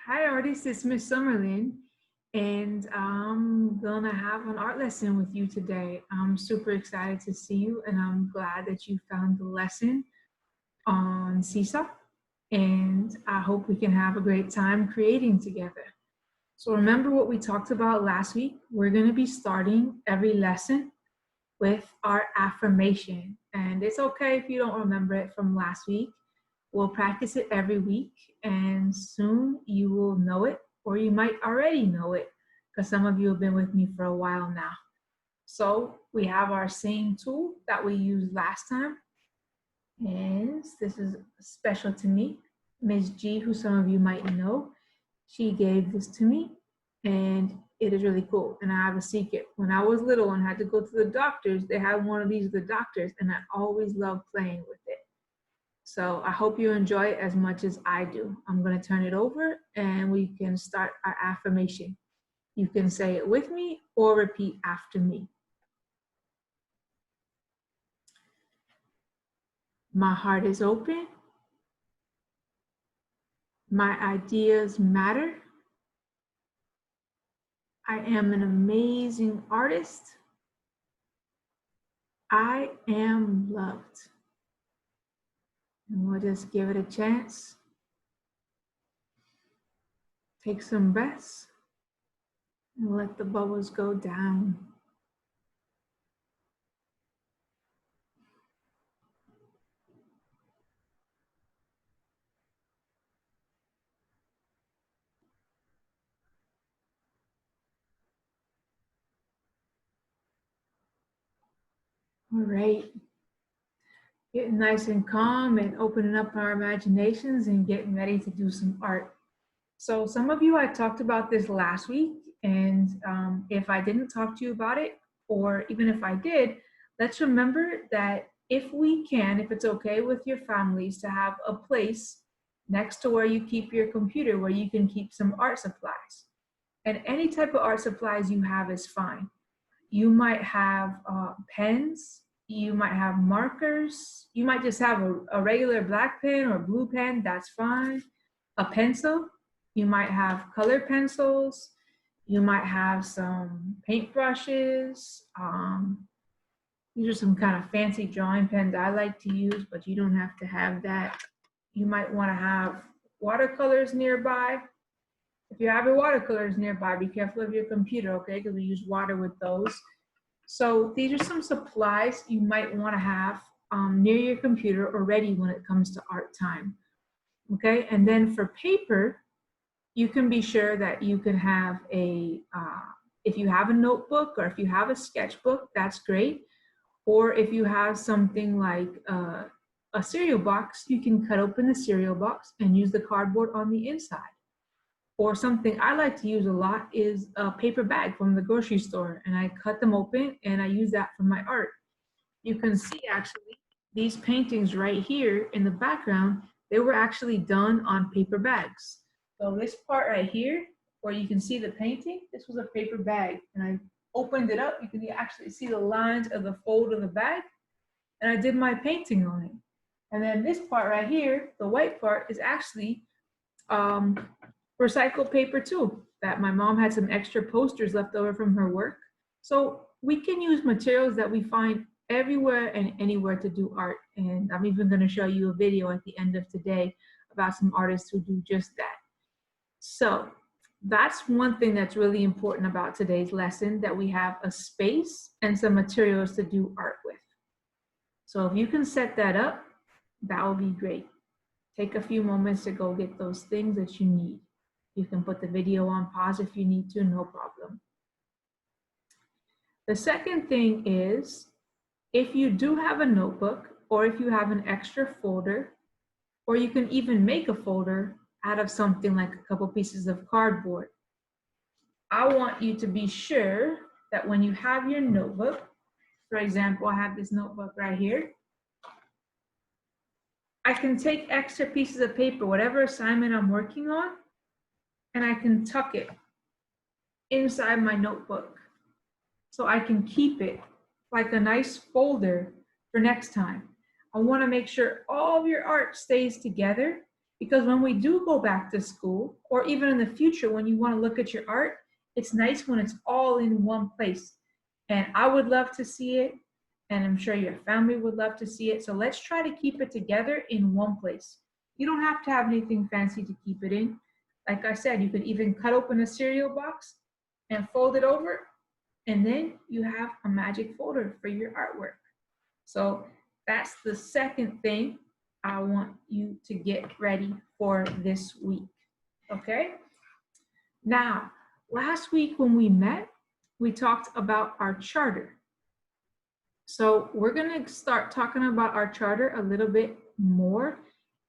Hi artists, it's Miss Summerlin, and I'm gonna have an art lesson with you today. I'm super excited to see you, and I'm glad that you found the lesson on Seesaw, and I hope we can have a great time creating together. So remember what we talked about last week? We're gonna be starting every lesson with our affirmation, and it's okay if you don't remember it from last week. We'll practice it every week, and soon you will know it, or you might already know it, because some of you have been with me for a while now. So we have our same tool that we used last time, and this is special to me. Ms. G, who some of you might know, she gave this to me, and it is really cool. And I have a secret. When I was little and had to go to the doctors, they had one of these at the doctors, and I always loved playing with it. So I hope you enjoy it as much as I do. I'm going to turn it over and we can start our affirmation. You can say it with me or repeat after me. My heart is open. My ideas matter. I am an amazing artist. I am loved. And we'll just give it a chance. Take some breaths and let the bubbles go down. All right. Getting nice and calm and opening up our imaginations and getting ready to do some art. So some of you, I talked about this last week, and if I didn't talk to you about it, or even if I did, let's remember that if we can, if it's okay with your families to have a place next to where you keep your computer, where you can keep some art supplies. And any type of art supplies you have is fine. You might have pens, you might have markers, you might just have a regular black pen or blue pen, that's fine. A pencil, you might have color pencils, you might have some paintbrushes. These are some kind of fancy drawing pens I like to use, but you don't have to have that. You might want to have watercolors nearby. If you have your watercolors nearby, be careful of your computer, okay? Because we use water with those. So these are some supplies you might want to have near your computer or ready when it comes to art time, okay? And then for paper, you can be sure that you can have if you have a notebook or if you have a sketchbook, that's great. Or if you have something like a cereal box, you can cut open the cereal box and use the cardboard on the inside. Or something I like to use a lot is a paper bag from the grocery store, and I cut them open and I use that for my art. You can see actually these paintings right here in the background, they were actually done on paper bags. So this part right here, where you can see the painting, this was a paper bag, and I opened it up. You can actually see the lines of the fold of the bag, and I did my painting on it. And then this part right here, the white part, is actually um, recycled paper too, that my mom had some extra posters left over from her work. So we can use materials that we find everywhere and anywhere to do art. And I'm even going to show you a video at the end of today about some artists who do just that. So that's one thing that's really important about today's lesson, that we have a space and some materials to do art with. So if you can set that up, that will be great. Take a few moments to go get those things that you need. You can put the video on pause if you need to, no problem. The second thing is, if you do have a notebook, or if you have an extra folder, or you can even make a folder out of something like a couple pieces of cardboard, I want you to be sure that when you have your notebook, for example, I have this notebook right here, I can take extra pieces of paper, whatever assignment I'm working on, and I can tuck it inside my notebook so I can keep it like a nice folder for next time. I want to make sure all of your art stays together, Because when we do go back to school, or even in the future, when you want to look at your art, it's nice when it's all in one place. And I would love to see it, and I'm sure your family would love to see it. So let's try to keep it together in one place. You don't have to have anything fancy to keep it in. Like I said, you could even cut open a cereal box and fold it over, and then you have a magic folder for your artwork. So that's the second thing I want you to get ready for this week, okay? Now, last week when we met, we talked about our charter. So we're gonna start talking about our charter a little bit more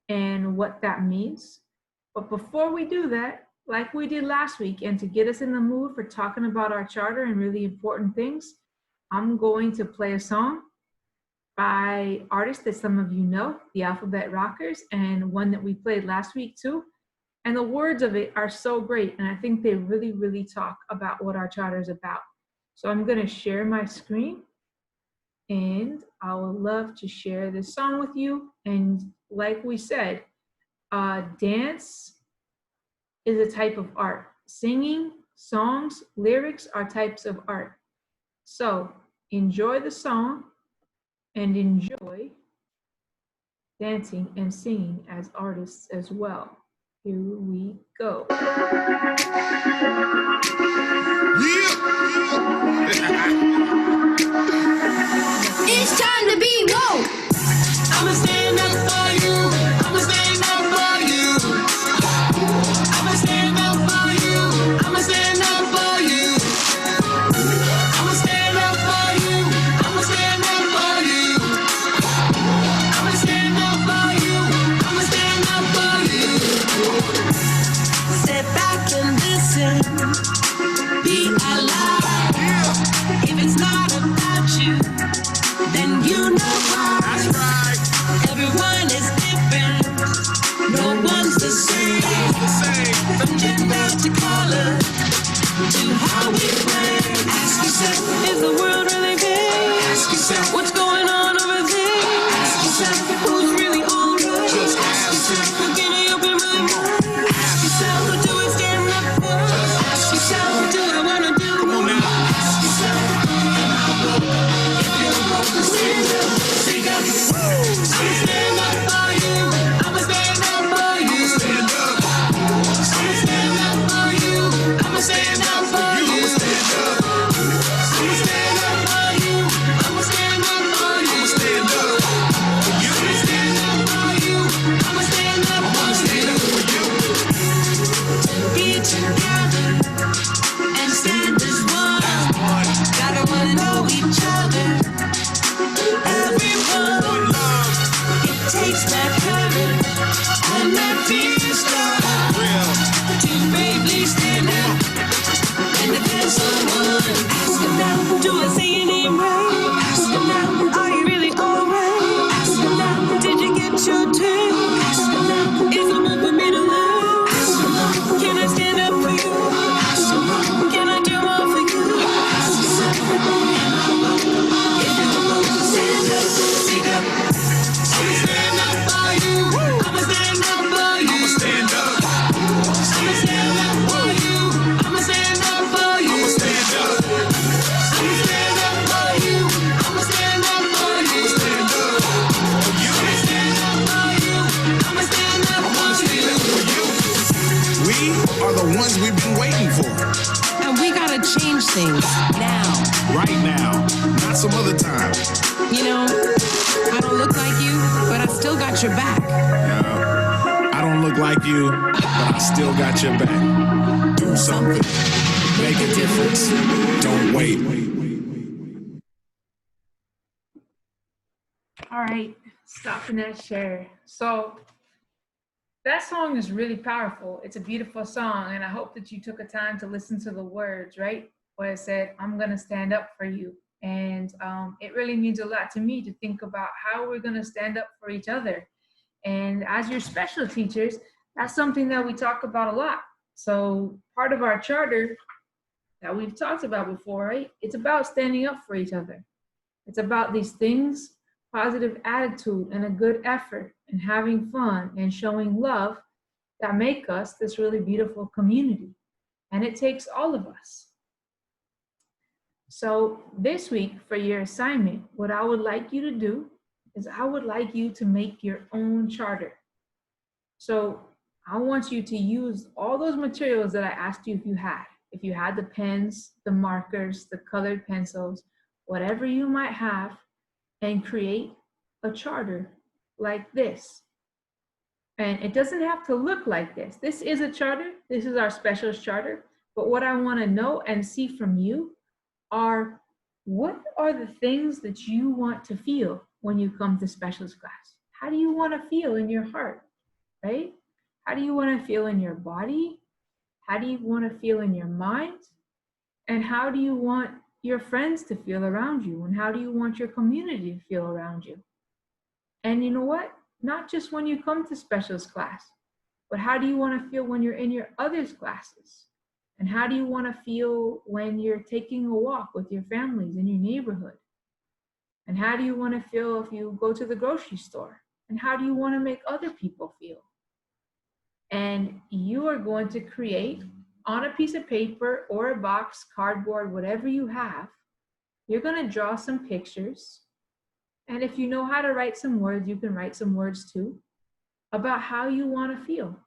and what that means. But before we do that, like we did last week, and to get us in the mood for talking about our charter and really important things, I'm going to play a song by artists that some of you know, the Alphabet Rockers, and one that we played last week too. And the words of it are so great, and I think they really, really talk about what our charter is about. So I'm gonna share my screen, and I would love to share this song with you. And like we said, dance is a type of art. Singing, songs, lyrics are types of art. So enjoy the song and enjoy dancing and singing as artists as well. Here we go. Yeah. It's time to be woke. I'ma stand up for you. I'ma stand up for you. I'ma stand up for you. I'ma stand up for you. I'ma stand up for you. I'ma stand up for you. I'ma stand up for you. I'ma stand up for you. Sit back and listen. Be alive. If it's not about you, then you know why. That's right. Everyone is different. No one's the same. From gender to color to how we play. Ask yourself, is the world really big? Ask yourself, what's going on over there? Ask yourself, who's really alright? Just ask yourself, who can I open my mind? Ask yourself, who do I stand up for? Ask yourself, what do I wanna do? Come on now. Ask yourself, if you're broke, stand up, speak up. I'ma stand up for you. I'ma stand up for you. Stand up. I'ma stand up for you. I'ma stand up for you. Stand up. I'ma stand up for you. I'ma stand up for you. Stand up. I'ma stand up for you. I'ma stand up for you. Be together and stand as one. Gotta wanna know each other. Everyone, it takes that courage and that fierce love to bravely stand up and defend someone. Ask them now, do I say your name right? Ask them now, are you really alright? Ask them now, did you get your turn? Ask them now, is it more for me to learn? Ask them now, can I stand up for you? Ask them now, can I do more for you? Ask yourself, if you're alone, stand up, speak up. I'ma stand up for you. I'ma stand up for you. I'ma stand up. I'ma stand up for you. I'ma stand up for you. I'ma stand up. I'ma stand up for you. I'ma stand up for you. I'ma stand up. I'ma stand up for you. I'ma stand up for you. We are the ones we've been waiting for. And we gotta change things now. Right now, not some other time. You know, I don't look like you, but I still got your back. I don't look like you, but I still got your back. Do something. Make a difference. Don't wait. All right, stopping that share. So that song is really powerful. It's a beautiful song, and I hope that you took a time to listen to the words, right? Where it said, I'm gonna stand up for you. And it really means a lot to me to think about how we're gonna stand up for each other. And as your special teachers, that's something that we talk about a lot. So part of our charter that we've talked about before, right? It's about standing up for each other. It's about these things positive attitude and a good effort and having fun and showing love that make us this really beautiful community. And it takes all of us. So this week for your assignment, what I would like you to do is I would like you to make your own charter. So I want you to use all those materials that I asked you if you had. If you had the pens, the markers, the colored pencils, whatever you might have, and create a charter like this. And it doesn't have to look like this. This is a charter. This is our specialist charter. But what I want to know and see from you are, what are the things that you want to feel when you come to specialist class? How do you want to feel in your heart, right? How do you want to feel in your body? How do you want to feel in your mind? And how do you want your friends to feel around you? And how do you want your community to feel around you? And you know what? Not just when you come to specialist class, but how do you want to feel when you're in your others' classes? And how do you want to feel when you're taking a walk with your families in your neighborhood? And how do you want to feel if you go to the grocery store? And how do you want to make other people feel? And you are going to create on a piece of paper or a box, cardboard, whatever you have, you're going to draw some pictures. And if you know how to write some words, you can write some words too, about how you want to feel.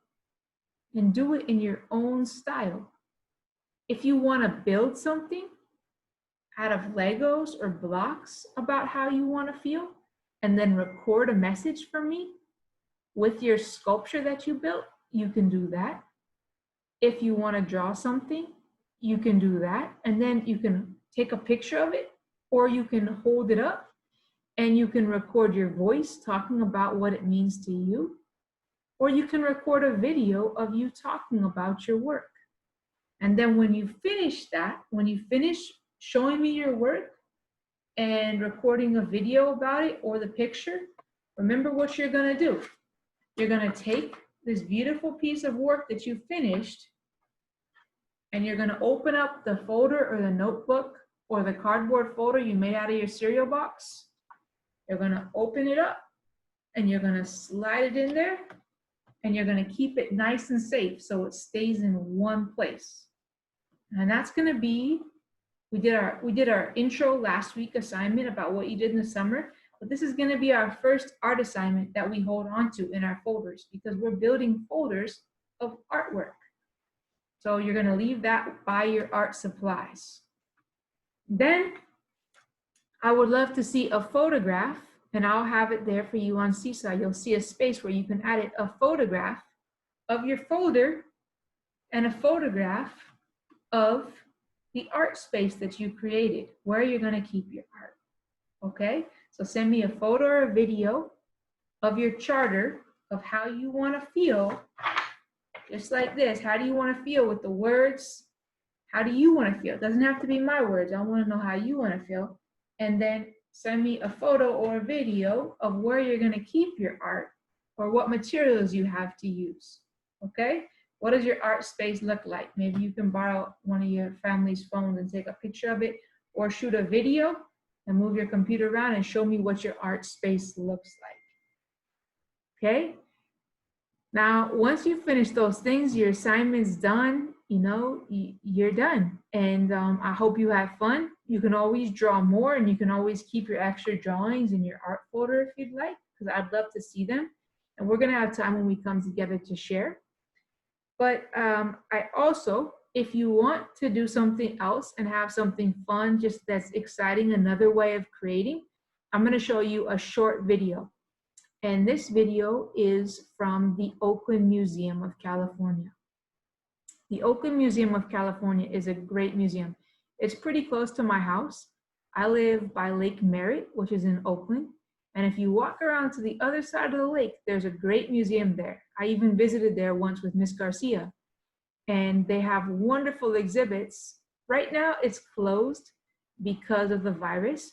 And do it in your own style. If you want to build something out of Legos or blocks about how you want to feel, and then record a message from me with your sculpture that you built, you can do that. If you want to draw something, you can do that. And then you can take a picture of it, or you can hold it up and you can record your voice talking about what it means to you. Or you can record a video of you talking about your work. And then when you finish that, when you finish showing me your work and recording a video about it or the picture, remember what you're going to do. You're going to take this beautiful piece of work that you finished, and you're going to open up the folder or the notebook or the cardboard folder you made out of your cereal box. You're going to open it up and you're going to slide it in there, and you're going to keep it nice and safe so it stays in one place. And that's going to be, we did our intro last week assignment about what you did in the summer, but this is going to be our first art assignment that we hold on to in our folders, because we're building folders of artwork. So you're going to leave that by your art supplies. Then I would love to see a photograph, and I'll have it there for you on Seesaw. You'll see a space where you can add it, a photograph of your folder and a photograph of the art space that you created, where you're going to keep your art. Okay, so send me a photo or a video of your charter of how you want to feel, just like this. How do you want to feel with the words? How do you want to feel? It doesn't have to be my words. I want to know how you want to feel. And then send me a photo or a video of where you're going to keep your art, or what materials you have to use. Okay? What does your art space look like? Maybe you can borrow one of your family's phones and take a picture of it, or shoot a video and move your computer around and show me what your art space looks like. Okay? Now, once you finish those things, your assignment's done, you know, you're done. And I hope you have fun. You can always draw more, and you can always keep your extra drawings in your art folder if you'd like, because I'd love to see them. And we're going to have time when we come together to share. But I also, if you want to do something else and have something fun, just that's exciting, another way of creating, I'm going to show you a short video. And this video is from the Oakland Museum of California. The Oakland Museum of California is a great museum. It's pretty close to my house. I live by Lake Merritt, which is in Oakland. And if you walk around to the other side of the lake, there's a great museum there. I even visited there once with Miss Garcia. And they have wonderful exhibits. Right now it's closed because of the virus,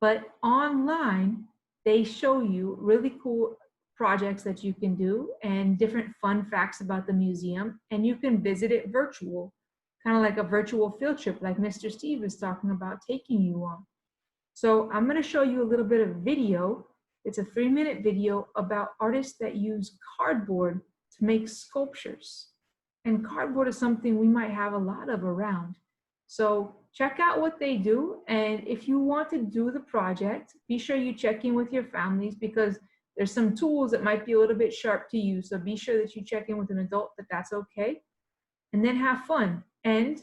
but online they show you really cool projects that you can do and different fun facts about the museum, and you can visit it virtual, kind of like a virtual field trip like Mr. Steve is talking about taking you on. So I'm going to show you a little bit of video It's a 3-minute video about artists that use cardboard to make sculptures. And cardboard is something we might have a lot of around. So check out what they do. And if you want to do the project, be sure you check in with your families, because there's some tools that might be a little bit sharp to use. So be sure that you check in with an adult that that's okay. And then have fun. And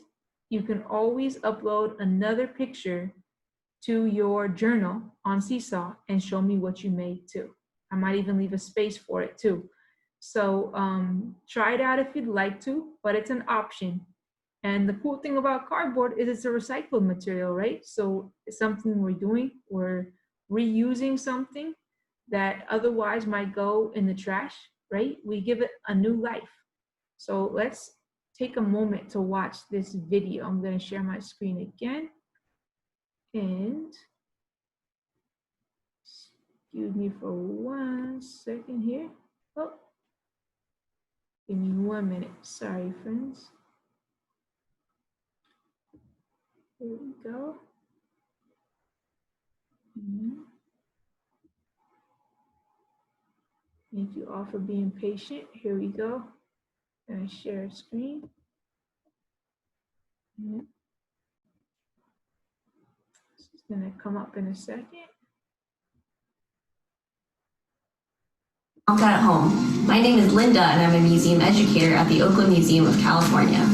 you can always upload another picture to your journal on Seesaw and show me what you made too. I might even leave a space for it too. So try it out if you'd like to, but it's an option. And the cool thing about cardboard is it's a recycled material, right? So it's something we're doing. We're reusing something that otherwise might go in the trash, right? We give it a new life. So let's take a moment to watch this video. I'm going to share my screen again. And excuse me for 1 second here. Oh, give me 1 minute. Sorry, friends. Here we go. Thank you all for being patient. Here we go. Gonna share a screen. It's gonna come up in a second. At home. My name is Linda and I'm a museum educator at the Oakland Museum of California.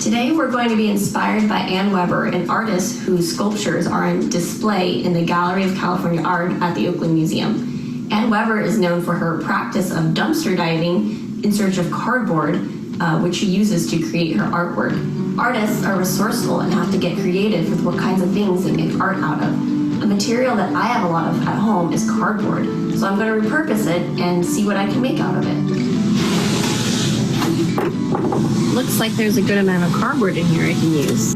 Today we're going to be inspired by Ann Weber, an artist whose sculptures are on display in the Gallery of California Art at the Oakland Museum. Ann Weber is known for her practice of dumpster diving in search of cardboard, which she uses to create her artwork. Artists are resourceful and have to get creative with what kinds of things they make art out of. A material that I have a lot of at home is cardboard, so I'm going to repurpose it and see what I can make out of it. Looks like there's a good amount of cardboard in here I can use.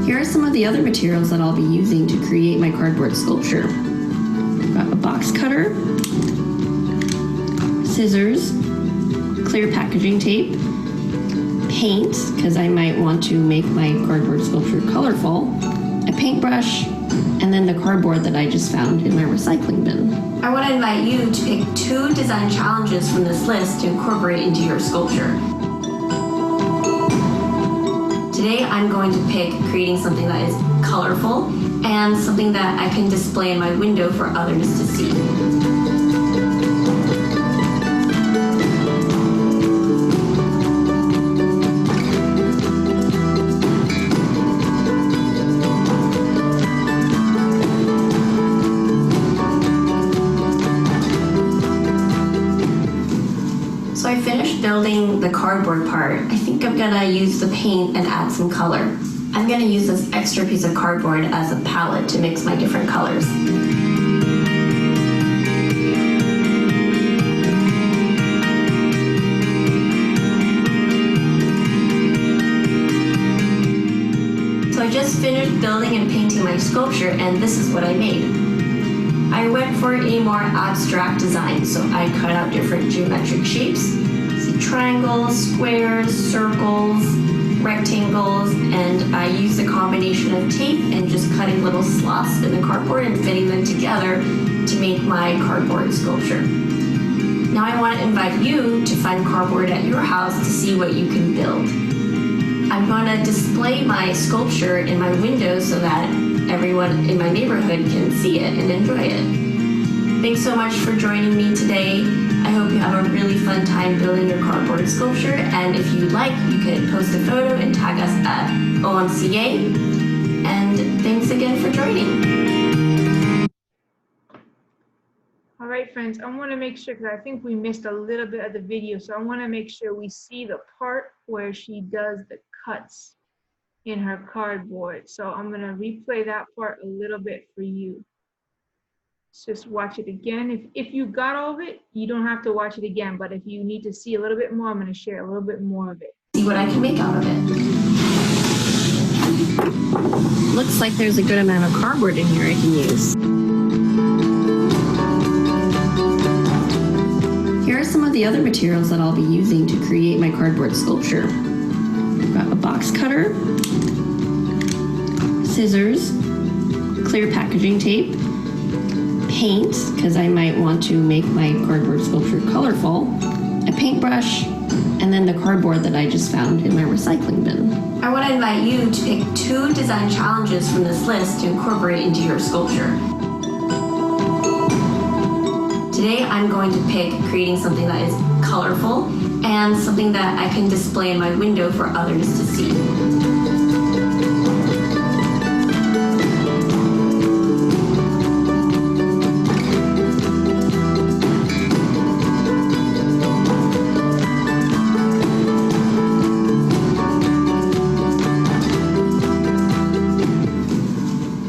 Here are some of the other materials that I'll be using to create my cardboard sculpture. I've got a box cutter, scissors, clear packaging tape, paint, because I might want to make my cardboard sculpture colorful, a paintbrush, and then the cardboard that I just found in my recycling bin. I want to invite you to pick 2 design challenges from this list to incorporate into your sculpture. Today I'm going to pick creating something that is colorful and something that I can display in my window for others to see. So I finished building the cardboard part. I think I'm gonna use the paint and add some color. I'm gonna use this extra piece of cardboard as a palette to mix my different colors. So I just finished building and painting my sculpture, and this is what I made. I went for a more abstract design, so I cut out different geometric shapes. See triangles, squares, circles, rectangles, and I used a combination of tape and just cutting little slots in the cardboard and fitting them together to make my cardboard sculpture. Now I want to invite you to find cardboard at your house to see what you can build. I'm going to display my sculpture in my window so that everyone in my neighborhood can see it and enjoy it. Thanks so much for joining me today. I hope you have a really fun time building your cardboard sculpture, and if you'd like, you can post a photo and tag us at OMCA. And thanks again for joining. All right, friends, I want to make sure, because I think we missed a little bit of the video, so I want to make sure we see the part where she does the cuts in her cardboard. So I'm going to replay that part a little bit for you. Let's just watch it again. If you got all of it, you don't have to watch it again, but if you need to see a little bit more, I'm going to share a little bit more of it. See what I can make out of it. Looks like there's a good amount of cardboard in here I can use. Here are some of the other materials that I'll be using to create my cardboard sculpture. I've got a box cutter, scissors, clear packaging tape, paint, because I might want to make my cardboard sculpture colorful, a paintbrush, and then the cardboard that I just found in my recycling bin. I want to invite you to pick 2 design challenges from this list to incorporate into your sculpture. Today I'm going to pick creating something that is colorful and something that I can display in my window for others to see.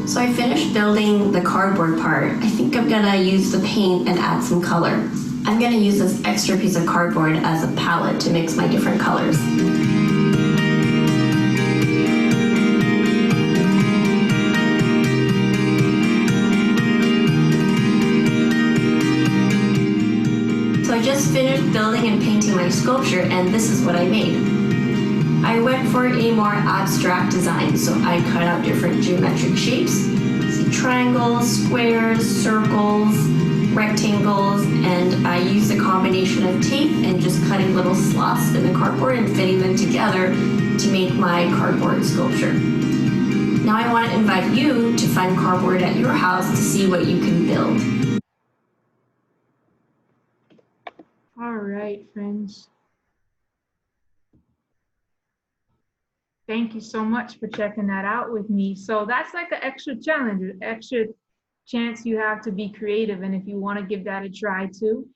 So I finished building the cardboard part. I think I'm gonna use the paint and add some color. I'm gonna use this extra piece of cardboard as a palette to mix my different colors. So I just finished building and painting my sculpture, and this is what I made. I went for a more abstract design, so I cut out different geometric shapes. See triangles, squares, circles, rectangles, and I used a combination of tape and just cutting little slots in the cardboard and fitting them together to make my cardboard sculpture. Now I want to invite you to find cardboard at your house to see what you can build. All right, friends. Thank you so much for checking that out with me. So that's like an extra challenge, an extra chance you have to be creative. And if you want to give that a try too,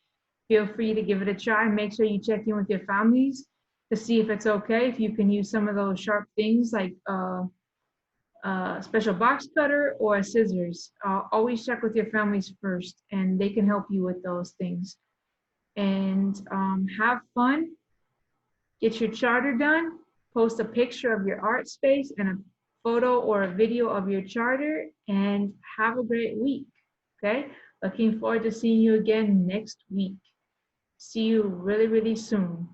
feel free to give it a try. Make sure you check in with your families to see if it's okay, if you can use some of those sharp things like a special box cutter or scissors. Always check with your families first, and they can help you with those things. And have fun, get your charter done, post a picture of your art space and a photo or a video of your charter, and have a great week, okay? Looking forward to seeing you again next week. See you really, really soon.